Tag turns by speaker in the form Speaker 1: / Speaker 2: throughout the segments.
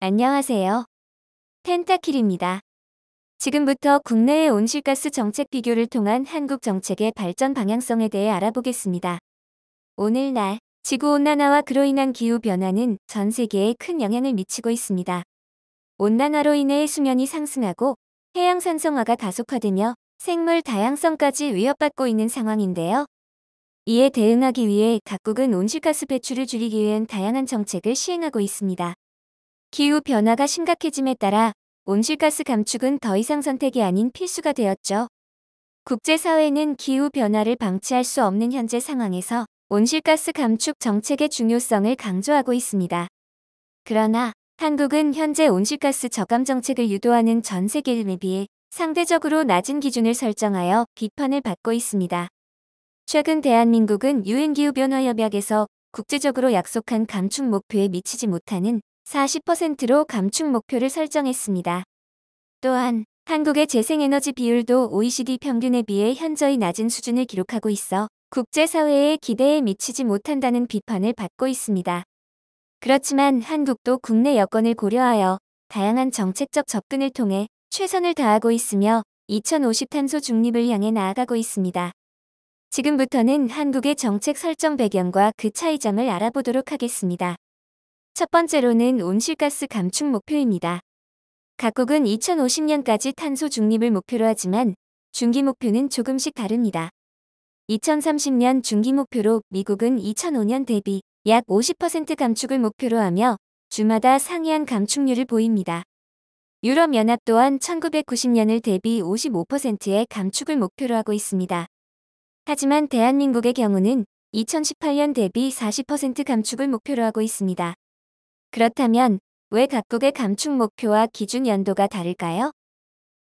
Speaker 1: 안녕하세요. 펜타킬입니다. 지금부터 국내의 온실가스 정책 비교를 통한 한국 정책의 발전 방향성에 대해 알아보겠습니다. 오늘날 지구온난화와 그로 인한 기후변화는 전 세계에 큰 영향을 미치고 있습니다. 온난화로 인해 수면이 상승하고 해양 산성화가 가속화되며 생물 다양성까지 위협받고 있는 상황인데요. 이에 대응하기 위해 각국은 온실가스 배출을 줄이기 위한 다양한 정책을 시행하고 있습니다. 기후변화가 심각해짐에 따라 온실가스 감축은 더 이상 선택이 아닌 필수가 되었죠. 국제사회는 기후변화를 방치할 수 없는 현재 상황에서 온실가스 감축 정책의 중요성을 강조하고 있습니다. 그러나 한국은 현재 온실가스 저감 정책을 유도하는 전 세계에 비해 상대적으로 낮은 기준을 설정하여 비판을 받고 있습니다. 최근 대한민국은 유엔 기후변화협약에서 국제적으로 약속한 감축 목표에 미치지 못하는 40%로 감축 목표를 설정했습니다. 또한 한국의 재생에너지 비율도 OECD 평균에 비해 현저히 낮은 수준을 기록하고 있어 국제사회의 기대에 미치지 못한다는 비판을 받고 있습니다. 그렇지만 한국도 국내 여건을 고려하여 다양한 정책적 접근을 통해 최선을 다하고 있으며 2050 탄소 중립을 향해 나아가고 있습니다. 지금부터는 한국의 정책 설정 배경과 그 차이점을 알아보도록 하겠습니다. 첫 번째로는 온실가스 감축 목표입니다. 각국은 2050년까지 탄소 중립을 목표로 하지만 중기 목표는 조금씩 다릅니다. 2030년 중기 목표로 미국은 2005년 대비 약 50% 감축을 목표로 하며 주마다 상이한 감축률을 보입니다. 유럽연합 또한 1990년을 대비 55%의 감축을 목표로 하고 있습니다. 하지만 대한민국의 경우는 2018년 대비 40% 감축을 목표로 하고 있습니다. 그렇다면 왜 각국의 감축 목표와 기준 연도가 다를까요?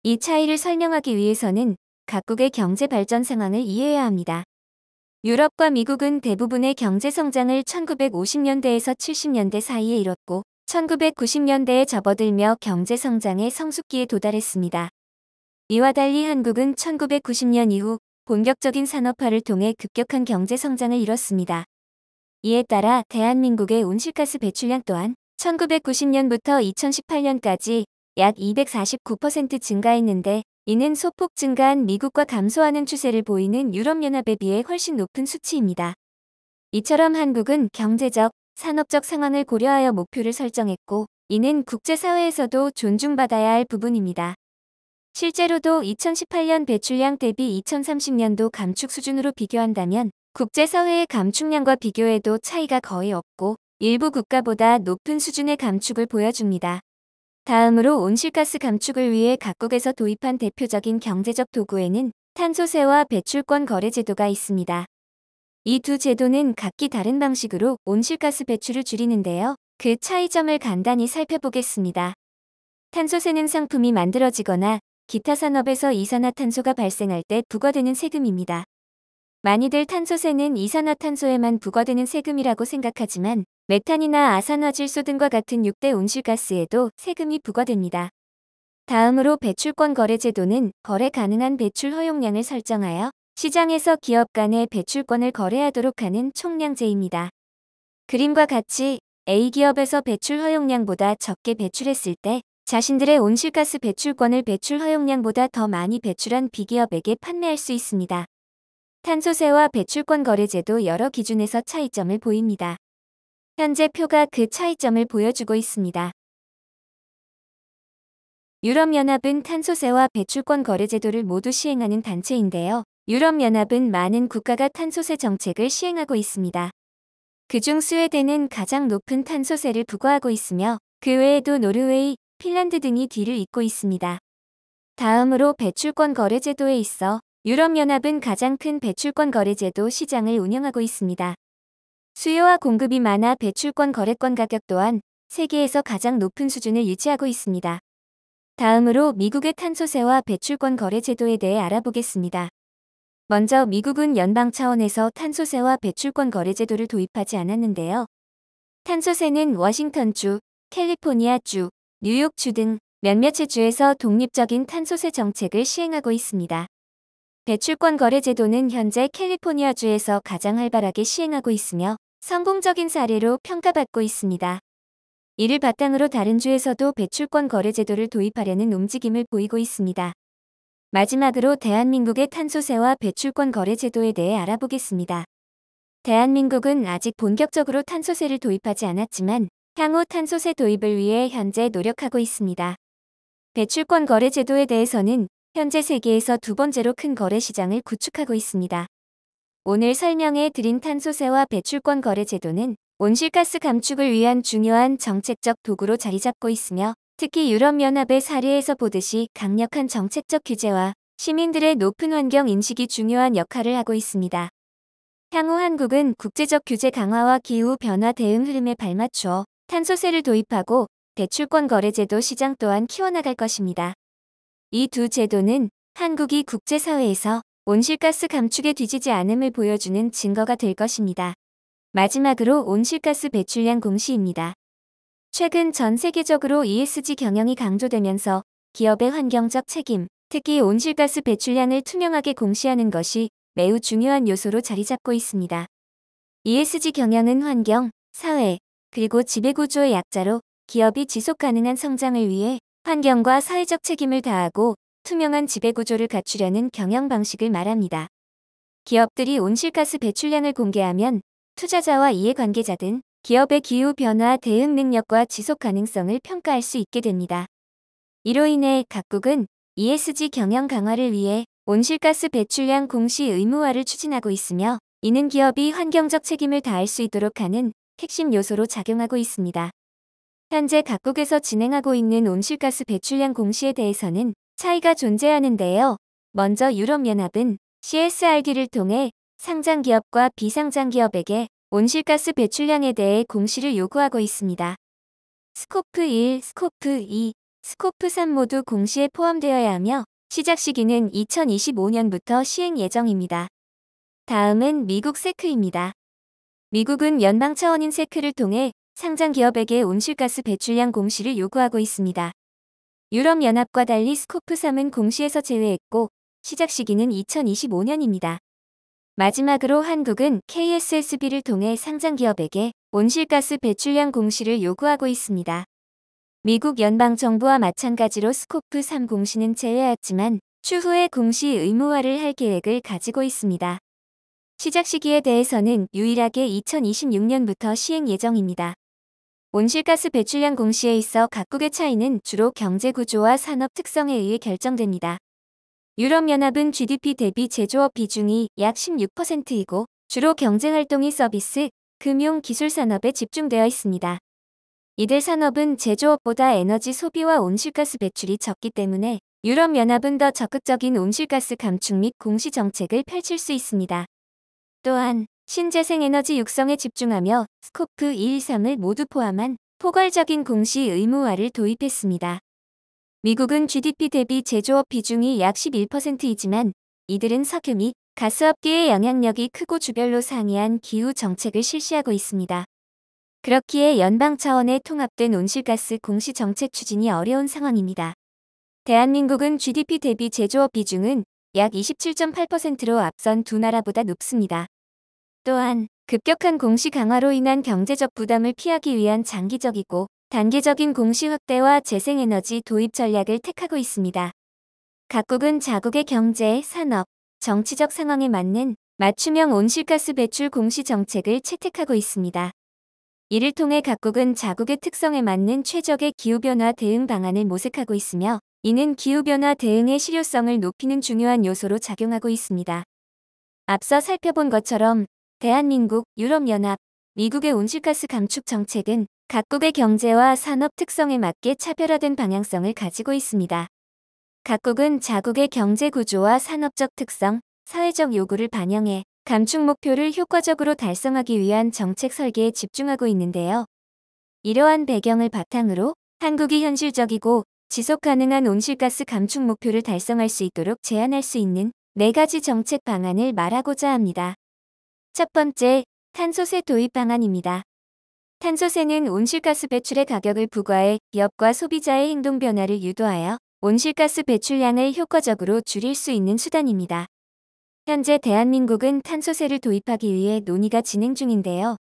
Speaker 1: 이 차이를 설명하기 위해서는 각국의 경제 발전 상황을 이해해야 합니다. 유럽과 미국은 대부분의 경제 성장을 1950년대에서 70년대 사이에 이뤘고 1990년대에 접어들며 경제 성장의 성숙기에 도달했습니다. 이와 달리 한국은 1990년 이후 본격적인 산업화를 통해 급격한 경제 성장을 이뤘습니다. 이에 따라 대한민국의 온실가스 배출량 또한 1990년부터 2018년까지 약 249% 증가했는데 이는 소폭 증가한 미국과 감소하는 추세를 보이는 유럽연합에 비해 훨씬 높은 수치입니다. 이처럼 한국은 경제적, 산업적 상황을 고려하여 목표를 설정했고 이는 국제사회에서도 존중받아야 할 부분입니다. 실제로도 2018년 배출량 대비 2030년도 감축 수준으로 비교한다면 국제사회의 감축량과 비교해도 차이가 거의 없고 일부 국가보다 높은 수준의 감축을 보여줍니다. 다음으로 온실가스 감축을 위해 각국에서 도입한 대표적인 경제적 도구에는 탄소세와 배출권 거래 제도가 있습니다. 이 두 제도는 각기 다른 방식으로 온실가스 배출을 줄이는데요. 그 차이점을 간단히 살펴보겠습니다. 탄소세는 상품이 만들어지거나 기타 산업에서 이산화탄소가 발생할 때 부과되는 세금입니다. 많이들 탄소세는 이산화탄소에만 부과되는 세금이라고 생각하지만 메탄이나 아산화질소 등과 같은 6대 온실가스에도 세금이 부과됩니다. 다음으로 배출권 거래 제도는 거래 가능한 배출 허용량을 설정하여 시장에서 기업 간의 배출권을 거래하도록 하는 총량제입니다. 그림과 같이 A기업에서 배출 허용량보다 적게 배출했을 때 자신들의 온실가스 배출권을 배출 허용량보다 더 많이 배출한 B기업에게 판매할 수 있습니다. 탄소세와 배출권 거래제도 여러 기준에서 차이점을 보입니다. 현재 표가 그 차이점을 보여주고 있습니다. 유럽연합은 탄소세와 배출권 거래제도를 모두 시행하는 단체인데요. 유럽연합은 많은 국가가 탄소세 정책을 시행하고 있습니다. 그중 스웨덴은 가장 높은 탄소세를 부과하고 있으며 그 외에도 노르웨이, 핀란드 등이 뒤를 잇고 있습니다. 다음으로 배출권 거래제도에 있어 유럽연합은 가장 큰 배출권 거래제도 시장을 운영하고 있습니다. 수요와 공급이 많아 배출권 거래권 가격 또한 세계에서 가장 높은 수준을 유지하고 있습니다. 다음으로 미국의 탄소세와 배출권 거래제도에 대해 알아보겠습니다. 먼저 미국은 연방 차원에서 탄소세와 배출권 거래제도를 도입하지 않았는데요. 탄소세는 워싱턴주, 캘리포니아주, 뉴욕주 등 몇몇의 주에서 독립적인 탄소세 정책을 시행하고 있습니다. 배출권 거래 제도는 현재 캘리포니아주에서 가장 활발하게 시행하고 있으며 성공적인 사례로 평가받고 있습니다. 이를 바탕으로 다른 주에서도 배출권 거래 제도를 도입하려는 움직임을 보이고 있습니다. 마지막으로 대한민국의 탄소세와 배출권 거래 제도에 대해 알아보겠습니다. 대한민국은 아직 본격적으로 탄소세를 도입하지 않았지만 향후 탄소세 도입을 위해 현재 노력하고 있습니다. 배출권 거래 제도에 대해서는 현재 세계에서 두 번째로 큰 거래 시장을 구축하고 있습니다. 오늘 설명해 드린 탄소세와 배출권 거래 제도는 온실가스 감축을 위한 중요한 정책적 도구로 자리 잡고 있으며 특히 유럽연합의 사례에서 보듯이 강력한 정책적 규제와 시민들의 높은 환경 인식이 중요한 역할을 하고 있습니다. 향후 한국은 국제적 규제 강화와 기후변화 대응 흐름에 발맞춰 탄소세를 도입하고 배출권 거래 제도 시장 또한 키워나갈 것입니다. 이 두 제도는 한국이 국제사회에서 온실가스 감축에 뒤지지 않음을 보여주는 증거가 될 것입니다. 마지막으로 온실가스 배출량 공시입니다. 최근 전 세계적으로 ESG 경영이 강조되면서 기업의 환경적 책임, 특히 온실가스 배출량을 투명하게 공시하는 것이 매우 중요한 요소로 자리 잡고 있습니다. ESG 경영은 환경, 사회, 그리고 지배구조의 약자로 기업이 지속 가능한 성장을 위해 환경과 사회적 책임을 다하고 투명한 지배구조를 갖추려는 경영 방식을 말합니다. 기업들이 온실가스 배출량을 공개하면 투자자와 이해관계자 등 기업의 기후변화 대응 능력과 지속 가능성을 평가할 수 있게 됩니다. 이로 인해 각국은 ESG 경영 강화를 위해 온실가스 배출량 공시 의무화를 추진하고 있으며 이는 기업이 환경적 책임을 다할 수 있도록 하는 핵심 요소로 작용하고 있습니다. 현재 각국에서 진행하고 있는 온실가스 배출량 공시에 대해서는 차이가 존재하는데요. 먼저 유럽연합은 CSRD를 통해 상장기업과 비상장기업에게 온실가스 배출량에 대해 공시를 요구하고 있습니다. 스코프 1, 스코프 2, 스코프 3 모두 공시에 포함되어야 하며 시작 시기는 2025년부터 시행 예정입니다. 다음은 미국 세크입니다. 미국은 연방 차원인 세크를 통해 상장기업에게 온실가스 배출량 공시를 요구하고 있습니다. 유럽연합과 달리 스코프 3은 공시에서 제외했고 시작 시기는 2025년입니다. 마지막으로 한국은 KSSB를 통해 상장기업에게 온실가스 배출량 공시를 요구하고 있습니다. 미국 연방정부와 마찬가지로 스코프 3 공시는 제외하였지만 추후에 공시 의무화를 할 계획을 가지고 있습니다. 시작 시기에 대해서는 유일하게 2026년부터 시행 예정입니다. 온실가스 배출량 공시에 있어 각국의 차이는 주로 경제구조와 산업 특성에 의해 결정됩니다. 유럽연합은 GDP 대비 제조업 비중이 약 16%이고 주로 경쟁활동이 서비스, 금융, 기술 산업에 집중되어 있습니다. 이들 산업은 제조업보다 에너지 소비와 온실가스 배출이 적기 때문에 유럽연합은 더 적극적인 온실가스 감축 및 공시 정책을 펼칠 수 있습니다. 또한 신재생에너지 육성에 집중하며 스코프 1, 3을 모두 포함한 포괄적인 공시 의무화를 도입했습니다. 미국은 GDP 대비 제조업 비중이 약 11%이지만 이들은 석유 및 가스업계의 영향력이 크고 주별로 상이한 기후 정책을 실시하고 있습니다. 그렇기에 연방 차원의 통합된 온실가스 공시 정책 추진이 어려운 상황입니다. 대한민국은 GDP 대비 제조업 비중은 약 27.8%로 앞선 두 나라보다 높습니다. 또한 급격한 공시 강화로 인한 경제적 부담을 피하기 위한 장기적이고 단계적인 공시 확대와 재생에너지 도입 전략을 택하고 있습니다. 각국은 자국의 경제, 산업, 정치적 상황에 맞는 맞춤형 온실가스 배출 공시 정책을 채택하고 있습니다. 이를 통해 각국은 자국의 특성에 맞는 최적의 기후변화 대응 방안을 모색하고 있으며 이는 기후변화 대응의 실효성을 높이는 중요한 요소로 작용하고 있습니다. 앞서 살펴본 것처럼 대한민국, 유럽연합, 미국의 온실가스 감축 정책은 각국의 경제와 산업 특성에 맞게 차별화된 방향성을 가지고 있습니다. 각국은 자국의 경제 구조와 산업적 특성, 사회적 요구를 반영해 감축 목표를 효과적으로 달성하기 위한 정책 설계에 집중하고 있는데요. 이러한 배경을 바탕으로 한국이 현실적이고 지속 가능한 온실가스 감축 목표를 달성할 수 있도록 제안할 수 있는 4가지 정책 방안을 말하고자 합니다. 첫 번째, 탄소세 도입 방안입니다. 탄소세는 온실가스 배출의 가격을 부과해 기업과 소비자의 행동 변화를 유도하여 온실가스 배출량을 효과적으로 줄일 수 있는 수단입니다. 현재 대한민국은 탄소세를 도입하기 위해 논의가 진행 중인데요.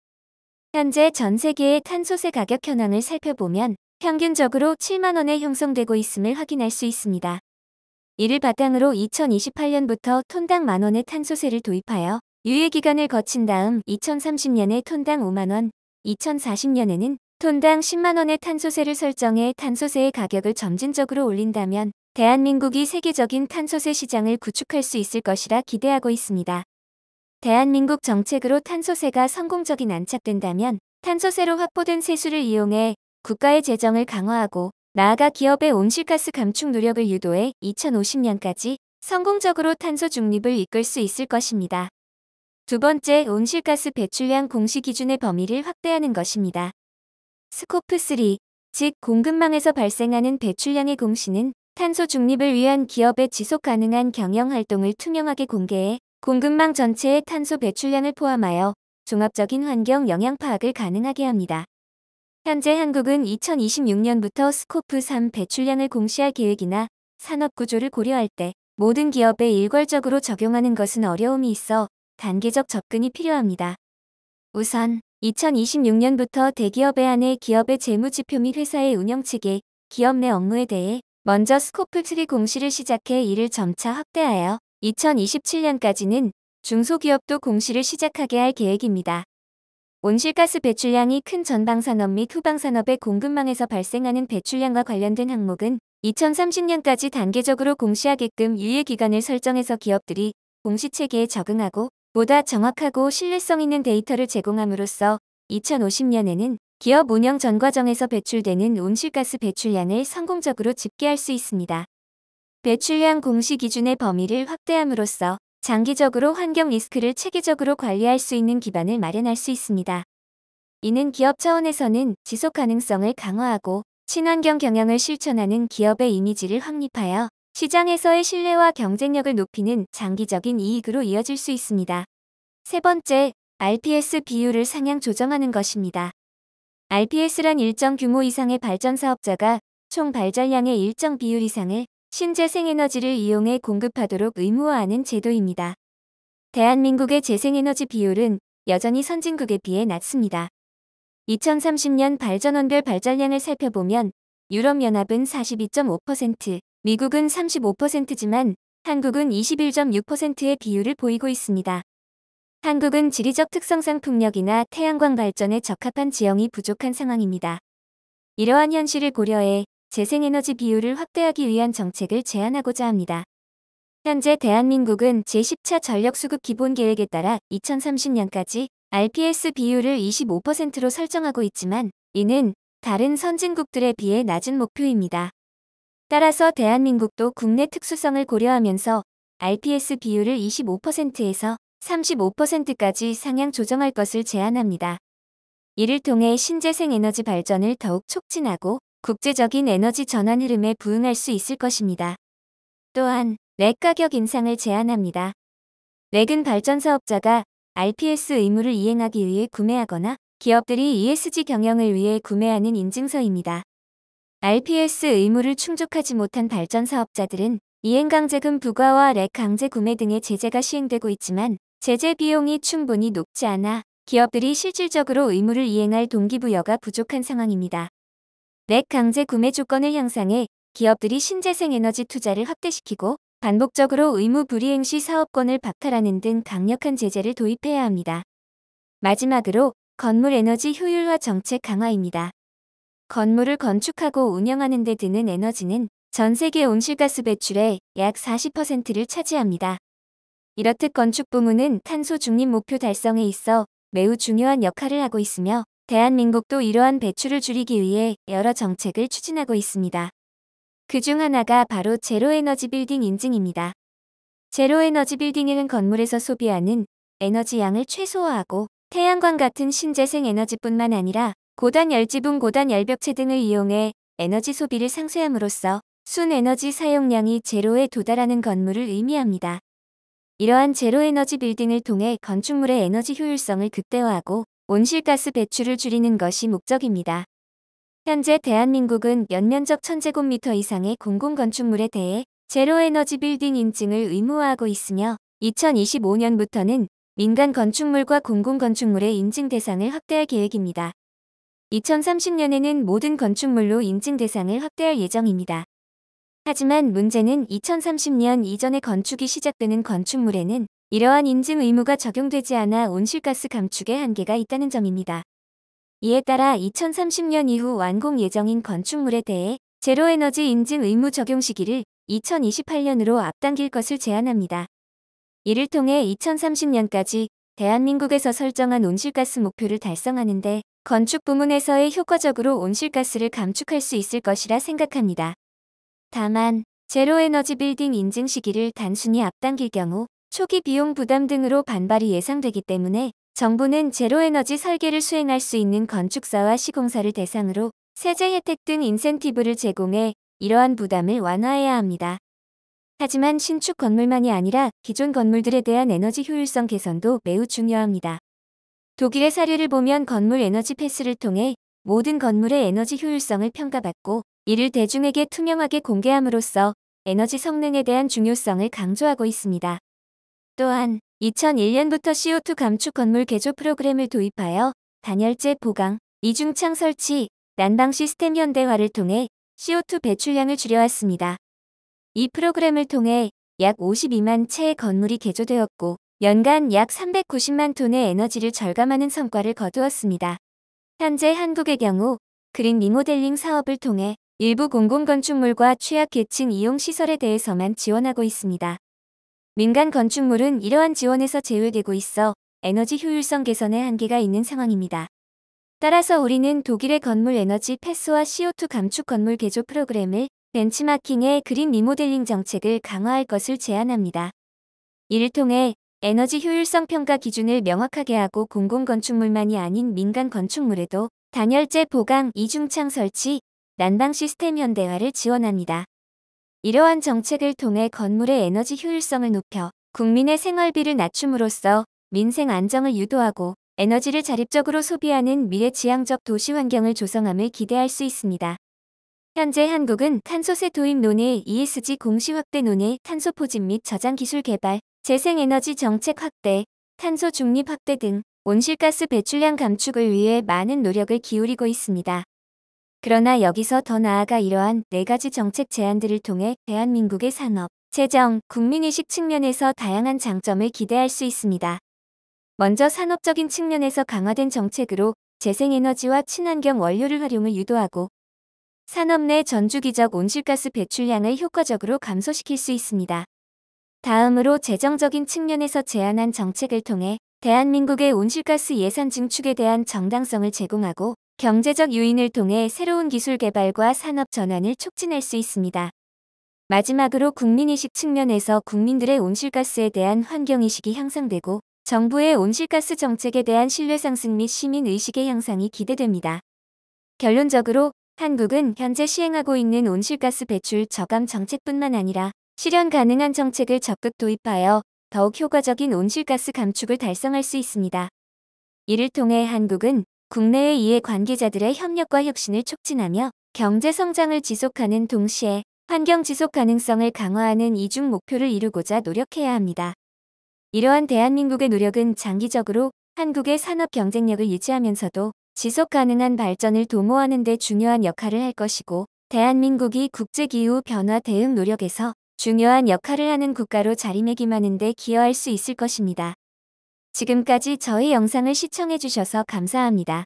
Speaker 1: 현재 전 세계의 탄소세 가격 현황을 살펴보면 평균적으로 7만 원에 형성되고 있음을 확인할 수 있습니다. 이를 바탕으로 2028년부터 톤당 만 원의 탄소세를 도입하여 유예기간을 거친 다음 2030년에 톤당 5만 원, 2040년에는 톤당 10만 원의 탄소세를 설정해 탄소세의 가격을 점진적으로 올린다면 대한민국이 세계적인 탄소세 시장을 구축할 수 있을 것이라 기대하고 있습니다. 대한민국 정책으로 탄소세가 성공적인 안착된다면 탄소세로 확보된 세수를 이용해 국가의 재정을 강화하고 나아가 기업의 온실가스 감축 노력을 유도해 2050년까지 성공적으로 탄소 중립을 이끌 수 있을 것입니다. 두 번째, 온실가스 배출량 공시 기준의 범위를 확대하는 것입니다. 스코프 3, 즉 공급망에서 발생하는 배출량의 공시는 탄소 중립을 위한 기업의 지속 가능한 경영 활동을 투명하게 공개해 공급망 전체의 탄소 배출량을 포함하여 종합적인 환경 영향 파악을 가능하게 합니다. 현재 한국은 2026년부터 스코프 3 배출량을 공시할 계획이나 산업 구조를 고려할 때 모든 기업에 일괄적으로 적용하는 것은 어려움이 있어 단계적 접근이 필요합니다. 우선 2026년부터 대기업에 한해 기업의 재무지표 및 회사의 운영체계, 기업 내 업무에 대해 먼저 스코프 3 공시를 시작해 이를 점차 확대하여 2027년까지는 중소기업도 공시를 시작하게 할 계획입니다. 온실가스 배출량이 큰 전방산업 및 후방산업의 공급망에서 발생하는 배출량과 관련된 항목은 2030년까지 단계적으로 공시하게끔 유예기간을 설정해서 기업들이 공시체계에 적응하고 보다 정확하고 신뢰성 있는 데이터를 제공함으로써 2050년에는 기업 운영 전 과정에서 배출되는 온실가스 배출량을 성공적으로 집계할 수 있습니다. 배출량 공시 기준의 범위를 확대함으로써 장기적으로 환경 리스크를 체계적으로 관리할 수 있는 기반을 마련할 수 있습니다. 이는 기업 차원에서는 지속 가능성을 강화하고 친환경 경영을 실천하는 기업의 이미지를 확립하여 시장에서의 신뢰와 경쟁력을 높이는 장기적인 이익으로 이어질 수 있습니다. 세 번째, RPS 비율을 상향 조정하는 것입니다. RPS란 일정 규모 이상의 발전 사업자가 총 발전량의 일정 비율 이상을 신재생에너지를 이용해 공급하도록 의무화하는 제도입니다. 대한민국의 재생에너지 비율은 여전히 선진국에 비해 낮습니다. 2030년 발전원별 발전량을 살펴보면 유럽연합은 42.5%, 미국은 35%지만 한국은 21.6%의 비율을 보이고 있습니다. 한국은 지리적 특성상 풍력이나 태양광 발전에 적합한 지형이 부족한 상황입니다. 이러한 현실을 고려해 재생에너지 비율을 확대하기 위한 정책을 제안하고자 합니다. 현재 대한민국은 제10차 전력수급 기본계획에 따라 2030년까지 RPS 비율을 25%로 설정하고 있지만 이는 다른 선진국들에 비해 낮은 목표입니다. 따라서 대한민국도 국내 특수성을 고려하면서 RPS 비율을 25%에서 35%까지 상향 조정할 것을 제안합니다. 이를 통해 신재생에너지 발전을 더욱 촉진하고 국제적인 에너지 전환 흐름에 부응할 수 있을 것입니다. 또한 렉 가격 인상을 제안합니다. 렉은 발전 사업자가 RPS 의무를 이행하기 위해 구매하거나 기업들이 ESG 경영을 위해 구매하는 인증서입니다. RPS 의무를 충족하지 못한 발전 사업자들은 이행강제금 부과와 렉 강제 구매 등의 제재가 시행되고 있지만 제재 비용이 충분히 높지 않아 기업들이 실질적으로 의무를 이행할 동기부여가 부족한 상황입니다. 렉 강제 구매 조건을 향상해 기업들이 신재생에너지 투자를 확대시키고 반복적으로 의무 불이행 시 사업권을 박탈하는 등 강력한 제재를 도입해야 합니다. 마지막으로 건물 에너지 효율화 정책 강화입니다. 건물을 건축하고 운영하는 데 드는 에너지는 전 세계 온실가스 배출의 약 40%를 차지합니다. 이렇듯 건축 부문은 탄소 중립 목표 달성에 있어 매우 중요한 역할을 하고 있으며 대한민국도 이러한 배출을 줄이기 위해 여러 정책을 추진하고 있습니다. 그중 하나가 바로 제로에너지 빌딩 인증입니다. 제로에너지 빌딩에는 건물에서 소비하는 에너지 양을 최소화하고 태양광 같은 신재생 에너지뿐만 아니라 고단 열지붕, 고단 열벽체 등을 이용해 에너지 소비를 상쇄함으로써 순에너지 사용량이 제로에 도달하는 건물을 의미합니다. 이러한 제로에너지 빌딩을 통해 건축물의 에너지 효율성을 극대화하고 온실가스 배출을 줄이는 것이 목적입니다. 현재 대한민국은 연면적 1000제곱미터 이상의 공공건축물에 대해 제로에너지 빌딩 인증을 의무화하고 있으며 2025년부터는 민간 건축물과 공공 건축물의 인증 대상을 확대할 계획입니다. 2030년에는 모든 건축물로 인증 대상을 확대할 예정입니다. 하지만 문제는 2030년 이전에 건축이 시작되는 건축물에는 이러한 인증 의무가 적용되지 않아 온실가스 감축에 한계가 있다는 점입니다. 이에 따라 2030년 이후 완공 예정인 건축물에 대해 제로에너지 인증 의무 적용 시기를 2028년으로 앞당길 것을 제안합니다. 이를 통해 2030년까지 대한민국에서 설정한 온실가스 목표를 달성하는 데 건축 부문에서의 효과적으로 온실가스를 감축할 수 있을 것이라 생각합니다. 다만 제로에너지 빌딩 인증 시기를 단순히 앞당길 경우 초기 비용 부담 등으로 반발이 예상되기 때문에 정부는 제로에너지 설계를 수행할 수 있는 건축사와 시공사를 대상으로 세제 혜택 등 인센티브를 제공해 이러한 부담을 완화해야 합니다. 하지만 신축 건물만이 아니라 기존 건물들에 대한 에너지 효율성 개선도 매우 중요합니다. 독일의 사례를 보면 건물 에너지 패스를 통해 모든 건물의 에너지 효율성을 평가받고 이를 대중에게 투명하게 공개함으로써 에너지 성능에 대한 중요성을 강조하고 있습니다. 또한 2001년부터 CO2 감축 건물 개조 프로그램을 도입하여 단열재 보강, 이중창 설치, 난방 시스템 현대화를 통해 CO2 배출량을 줄여왔습니다. 이 프로그램을 통해 약 52만 채의 건물이 개조되었고 연간 약 390만 톤의 에너지를 절감하는 성과를 거두었습니다. 현재 한국의 경우 그린 리모델링 사업을 통해 일부 공공건축물과 취약계층 이용시설에 대해서만 지원하고 있습니다. 민간 건축물은 이러한 지원에서 제외되고 있어 에너지 효율성 개선에 한계가 있는 상황입니다. 따라서 우리는 독일의 건물 에너지 패스와 CO2 감축 건물 개조 프로그램을 벤치마킹해 그린 리모델링 정책을 강화할 것을 제안합니다. 이를 통해 에너지 효율성 평가 기준을 명확하게 하고 공공건축물만이 아닌 민간 건축물에도 단열재 보강, 이중창 설치, 난방 시스템 현대화를 지원합니다. 이러한 정책을 통해 건물의 에너지 효율성을 높여 국민의 생활비를 낮춤으로써 민생 안정을 유도하고 에너지를 자립적으로 소비하는 미래지향적 도시 환경을 조성함을 기대할 수 있습니다. 현재 한국은 탄소세 도입 논의, ESG 공시 확대 논의, 탄소 포집 및 저장 기술 개발, 재생에너지 정책 확대, 탄소 중립 확대 등 온실가스 배출량 감축을 위해 많은 노력을 기울이고 있습니다. 그러나 여기서 더 나아가 이러한 4가지 정책 제안들을 통해 대한민국의 산업, 재정, 국민의식 측면에서 다양한 장점을 기대할 수 있습니다. 먼저 산업적인 측면에서 강화된 정책으로 재생에너지와 친환경 원료를 활용을 유도하고 산업 내 전주기적 온실가스 배출량을 효과적으로 감소시킬 수 있습니다. 다음으로 재정적인 측면에서 제안한 정책을 통해 대한민국의 온실가스 예산 증축에 대한 정당성을 제공하고 경제적 유인을 통해 새로운 기술 개발과 산업 전환을 촉진할 수 있습니다. 마지막으로 국민의식 측면에서 국민들의 온실가스에 대한 환경의식이 향상되고 정부의 온실가스 정책에 대한 신뢰 상승 및 시민의식의 향상이 기대됩니다. 결론적으로 한국은 현재 시행하고 있는 온실가스 배출 저감 정책뿐만 아니라 실현 가능한 정책을 적극 도입하여 더욱 효과적인 온실가스 감축을 달성할 수 있습니다. 이를 통해 한국은 국내의 이해관계자들의 협력과 혁신을 촉진하며 경제 성장을 지속하는 동시에 환경 지속 가능성을 강화하는 이중 목표를 이루고자 노력해야 합니다. 이러한 대한민국의 노력은 장기적으로 한국의 산업 경쟁력을 유지하면서도 지속 가능한 발전을 도모하는 데 중요한 역할을 할 것이고 대한민국이 국제기후 변화 대응 노력에서 중요한 역할을 하는 국가로 자리매김하는 데 기여할 수 있을 것입니다. 지금까지 저희 영상을 시청해주셔서 감사합니다.